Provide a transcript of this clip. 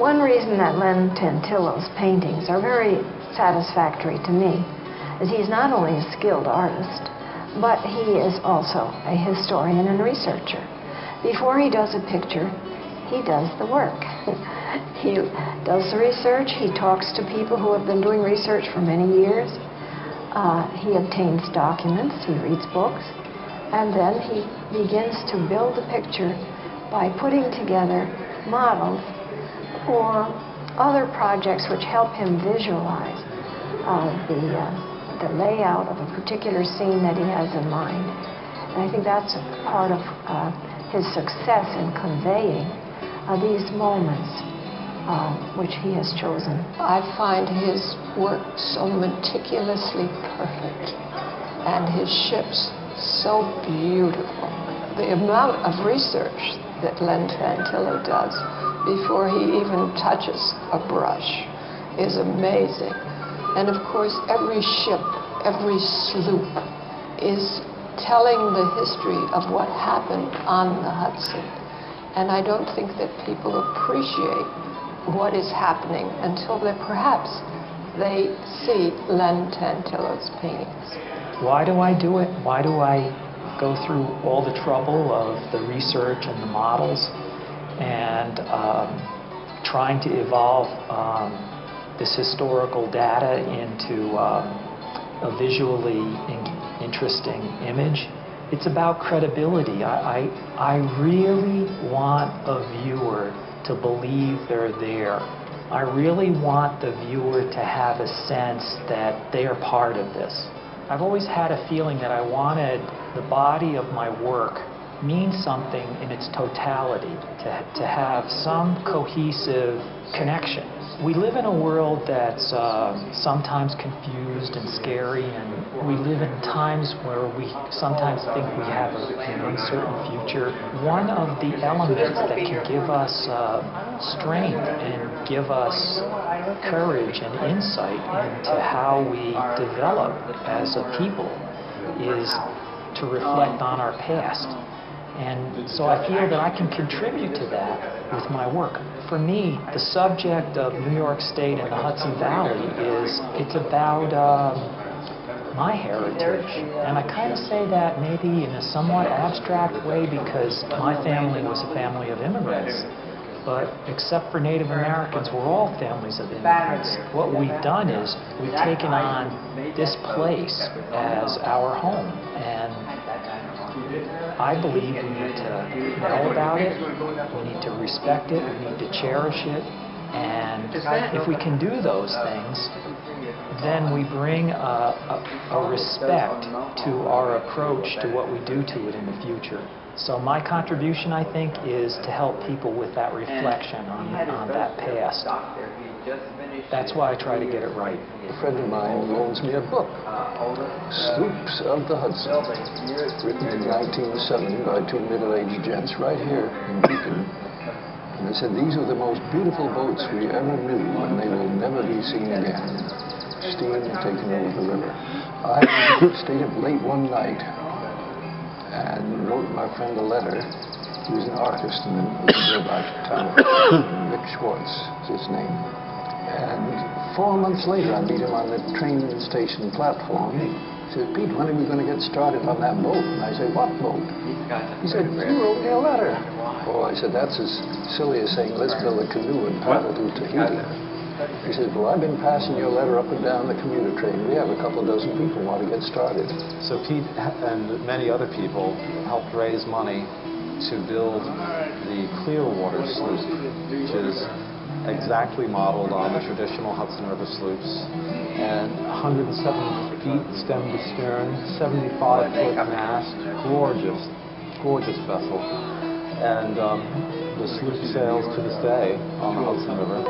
One reason that Len Tantillo's paintings are very satisfactory to me is he's not only a skilled artist, but he is also a historian and researcher. Before he does a picture, he does the work. He does the research, he talks to people who have been doing research for many years, he obtains documents, he reads books, and then he begins to build the picture by putting together models or other projects which help him visualize the layout of a particular scene that he has in mind. And I think that's a part of his success in conveying these moments which he has chosen. I find his work so meticulously perfect and his ships so beautiful. The amount of research that Len Tantillo does before he even touches a brush is amazing. And of course, every ship, every sloop is telling the history of what happened on the Hudson. And I don't think that people appreciate what is happening until perhaps they see Len Tantillo's paintings. Why do I do it? Why do I go through all the trouble of the research and the models and trying to evolve this historical data into a visually interesting image? It's about credibility. I really want a viewer to believe they're there. I really want the viewer to have a sense that they are part of this. I've always had a feeling that I wanted the body of my work mean something in its totality, to have some cohesive connection. We live in a world that's sometimes confused and scary, and we live in times where we sometimes think we have an uncertain future. One of the elements that can give us strength and give us courage and insight into how we develop as a people is to reflect on our past. And so I feel that I can contribute to that with my work. For me, the subject of New York State and the Hudson Valley it's about my heritage. And I kind of say that maybe in a somewhat abstract way because my family was a family of immigrants. But except for Native Americans, we're all families of immigrants. What we've done is we've taken on this place as our home. And I believe we need to know about it, we need to respect it, we need to cherish it, and if we can do those things, then we bring a respect to our approach to what we do to it in the future. So my contribution, I think, is to help people with that reflection on that past. That's why I try to get it right. A friend of mine loans me a book, Sloops of the Hudson, written in 1907 by two middle-aged gents right here in Beacon. And they said, these are the most beautiful boats we ever knew, and they will never be seen again. Steam taken over the river. I stayed up late one night and wrote my friend a letter. He was an artist in the nearby town. Rick Schwartz is his name. And 4 months later, I meet him on the train station platform. He said, Pete, when are we going to get started on that boat? And I said, what boat? He said, you wrote me a letter. Oh, I said, that's as silly as saying, let's build a canoe and paddle to Tahiti. He said, well, I've been passing your letter up and down the commuter train. We have a couple dozen people who want to get started. So Pete and many other people helped raise money to build the Clearwater sloop, which is exactly modeled on the traditional Hudson River sloops, and 107 feet stem to stern, 75-foot mast, gorgeous vessel. And the sloop sails to this day on the Hudson River.